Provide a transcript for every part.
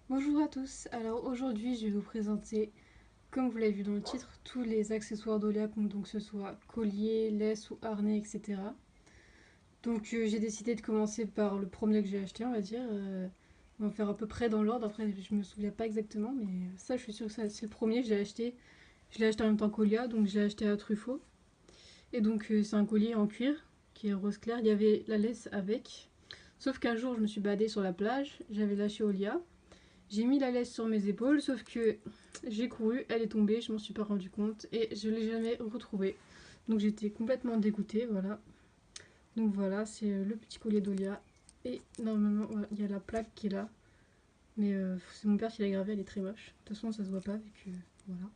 Bonjour à tous, alors aujourd'hui je vais vous présenter, comme vous l'avez vu dans le titre, tous les accessoires d'Olia, donc que ce soit collier, laisse ou harnais, etc. Donc j'ai décidé de commencer par le premier que j'ai acheté, on va dire. On va faire à peu près dans l'ordre, après je me souviens pas exactement, mais ça je suis sûre que c'est le premier que j'ai acheté. Je l'ai acheté en même temps qu'Olia, donc je l'ai acheté à Truffaut. Et donc c'est un collier en cuir qui est rose clair, il y avait la laisse avec. Sauf qu'un jour je me suis baladée sur la plage, j'avais lâché Olia. J'ai mis la laisse sur mes épaules, sauf que j'ai couru, elle est tombée, je m'en suis pas rendu compte et je l'ai jamais retrouvée. Donc j'étais complètement dégoûtée, voilà. Donc voilà, c'est le petit collier d'Olia. Et normalement, voilà, il y a la plaque qui est là. Mais c'est mon père qui l'a gravée, elle est très moche. De toute façon, ça se voit pas avec. Voilà.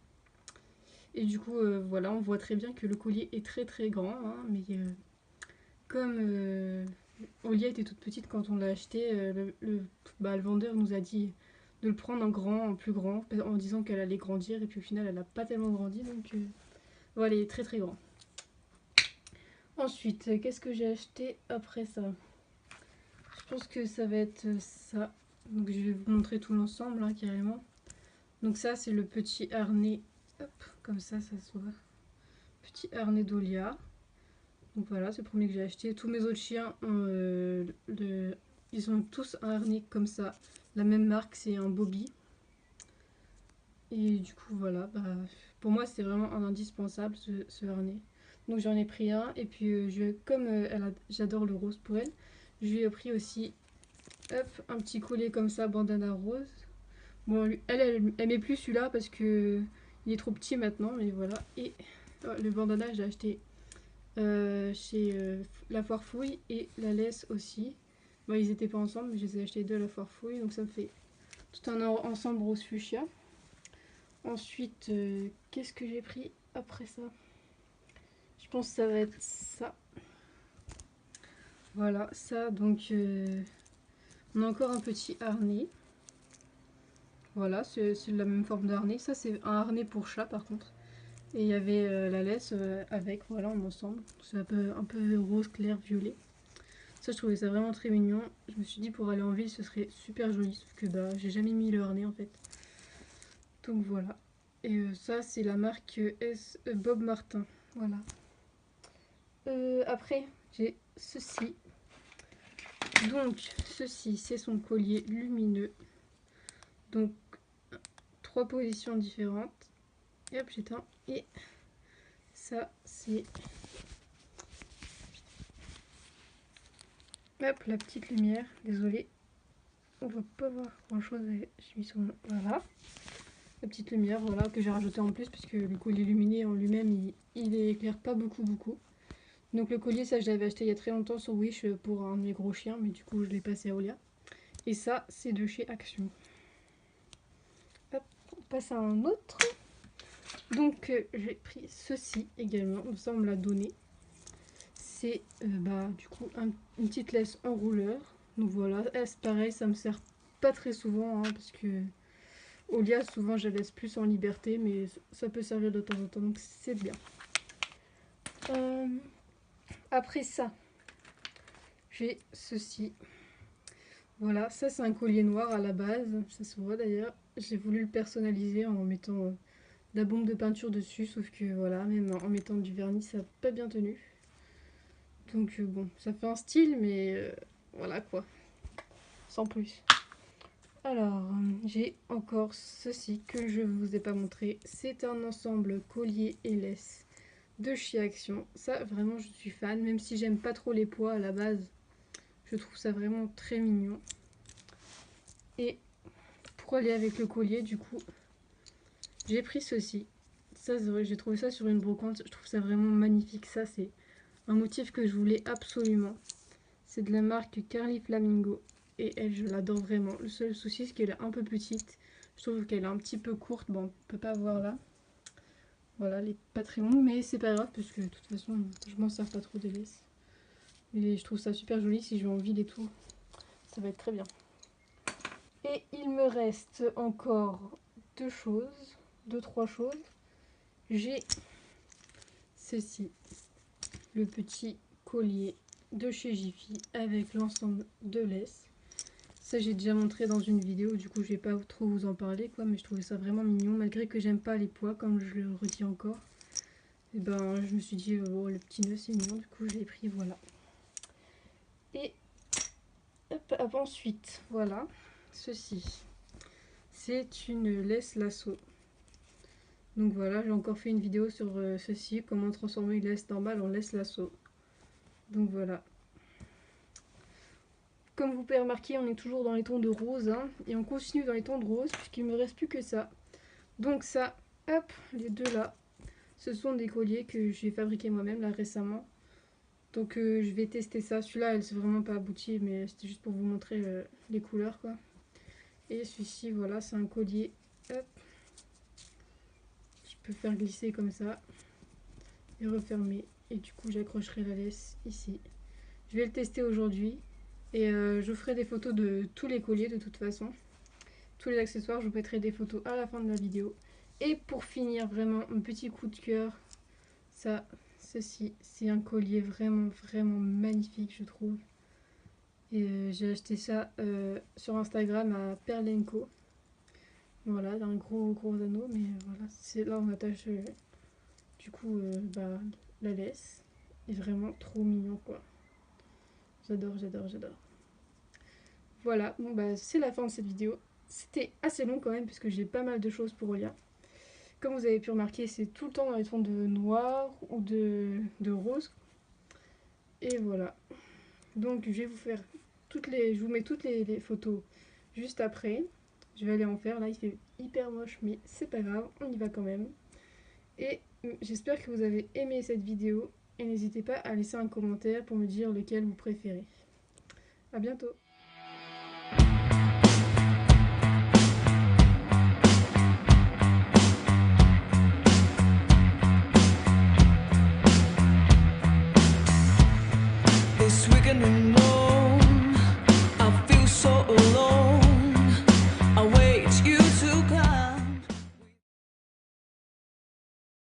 Et du coup, voilà, on voit très bien que le collier est très très grand. Hein, mais comme Olia était toute petite quand on l'a acheté, le vendeur nous a dit de le prendre en grand, en plus grand, en disant qu'elle allait grandir, et puis au final elle n'a pas tellement grandi, donc voilà, il est très très grand. Ensuite, qu'est-ce que j'ai acheté après ça? Je pense que ça va être ça. Donc je vais vous montrer tout l'ensemble, hein, carrément. Donc ça c'est le petit harnais, hop, comme ça se voit. Petit harnais d'Olia. Donc voilà, c'est le premier que j'ai acheté. Tous mes autres chiens ont ils ont tous un harnais comme ça. La même marque, c'est un Bobby. Et du coup, voilà, pour moi, c'est vraiment un indispensable ce harnais. Donc j'en ai pris un. Et puis, comme j'adore le rose pour elle, je lui ai pris aussi hop, un petit collier comme ça, bandana rose. Bon, elle met plus celui-là parce que il est trop petit maintenant, mais voilà. Et le bandana, j'ai acheté chez la foire fouille et la laisse aussi. Bon, ils étaient pas ensemble, mais je les ai achetés deux à la foire fouille, donc ça me fait tout un ensemble rose fuchsia. Ensuite, qu'est-ce que j'ai pris après ça? Je pense que ça va être ça. Voilà, ça, donc on a encore un petit harnais. Voilà, c'est la même forme de harnais. Ça, c'est un harnais pour chat par contre. Et il y avait la laisse avec, voilà, en ensemble. C'est un peu rose, clair, violet. Ça, je trouvais ça vraiment très mignon. Je me suis dit pour aller en ville, ce serait super joli. Sauf que j'ai jamais mis le harnais en fait. Donc voilà. Et ça, c'est la marque Bob Martin. Voilà. Après, j'ai ceci. Donc, ceci, c'est son collier lumineux. Donc, trois positions différentes. Et hop, j'éteins. Et ça, c'est hop, la petite lumière. Désolée, on va pas voir grand chose. Je mis sur voilà. La petite lumière, voilà, que j'ai rajouté en plus, parce que le collier lumineux en lui-même, il éclaire pas beaucoup. Donc le collier, ça, je l'avais acheté il y a très longtemps sur Wish pour un de mes gros chiens, mais du coup, je l'ai passé à Olia. Et ça, c'est de chez Action. Hop, on passe à un autre. Donc j'ai pris ceci également, ça on me l'a donné. C'est du coup une petite laisse en rouleur. Donc voilà, c'est pareil, ça me sert pas très souvent, hein, parce que Olia, souvent je la laisse plus en liberté, mais ça peut servir de temps en temps, donc c'est bien. Euh, Après ça, j'ai ceci. Voilà, ça c'est un collier noir à la base, ça se voit d'ailleurs. J'ai voulu le personnaliser en mettant de la bombe de peinture dessus, sauf que voilà, même en mettant du vernis, ça n'a pas bien tenu. Donc bon, ça fait un style, mais voilà quoi, sans plus. Alors, j'ai encore ceci que je ne vous ai pas montré. C'est un ensemble collier et laisse de chez Action. Ça, vraiment, je suis fan, même si j'aime pas trop les pois à la base. Je trouve ça vraiment très mignon. Et pour aller avec le collier, du coup, j'ai pris ceci. Ça, j'ai trouvé ça sur une brocante. Je trouve ça vraiment magnifique. Ça, c'est un motif que je voulais absolument. C'est de la marque Carly Flamingo. Et elle, je l'adore vraiment. Le seul souci, c'est qu'elle est un peu petite. Je trouve qu'elle est un petit peu courte. Bon, on peut pas voir là. Voilà, elle est pas très longue, mais c'est pas grave, parce que de toute façon, je m'en sers pas trop des laisses. Et je trouve ça super joli si je vais en ville et tout. Ça va être très bien. Et il me reste encore trois choses. J'ai ceci, le petit collier de chez Jiffy avec l'ensemble de laisse. Ça j'ai déjà montré dans une vidéo, du coup je vais pas trop vous en parler quoi, mais je trouvais ça vraiment mignon, malgré que j'aime pas les pois, comme je le redis encore. Et ben je me suis dit, oh, le petit nœud c'est mignon, du coup je l'ai pris, voilà. Et hop, ensuite, voilà, ceci. C'est une laisse lasso. Donc voilà, j'ai encore fait une vidéo sur ceci, comment transformer une laisse normale en laisse lasso. Donc voilà. Comme vous pouvez remarquer, on est toujours dans les tons de rose, hein, et on continue dans les tons de rose, puisqu'il me reste plus que ça. Donc ça, hop, les deux là, ce sont des colliers que j'ai fabriqués moi-même là récemment. Donc je vais tester ça. Celui-là, elle s'est vraiment pas aboutie, mais c'était juste pour vous montrer les couleurs quoi. Et celui-ci, voilà, c'est un collier. Hop, je peux faire glisser comme ça et refermer. Et du coup, j'accrocherai la laisse ici. Je vais le tester aujourd'hui et je ferai des photos de tous les colliers de toute façon. Tous les accessoires, je vous mettrai des photos à la fin de la vidéo. Et pour finir, vraiment, un petit coup de cœur. Ça, ceci, c'est un collier vraiment magnifique, je trouve. Et j'ai acheté ça sur Instagram à Perlenco. Voilà, un gros anneau, mais voilà, c'est là on attache du coup la laisse. Et vraiment trop mignon quoi. J'adore. Voilà, bon bah c'est la fin de cette vidéo. C'était assez long quand même puisque j'ai pas mal de choses pour lire. Comme vous avez pu remarquer, c'est tout le temps dans les tons de noir ou de rose. Et voilà. Donc je vais vous faire je vous mets toutes les photos juste après. Je vais aller en faire. Là il fait hyper moche mais c'est pas grave, on y va quand même. Et j'espère que vous avez aimé cette vidéo. Et n'hésitez pas à laisser un commentaire pour me dire lequel vous préférez. A bientôt.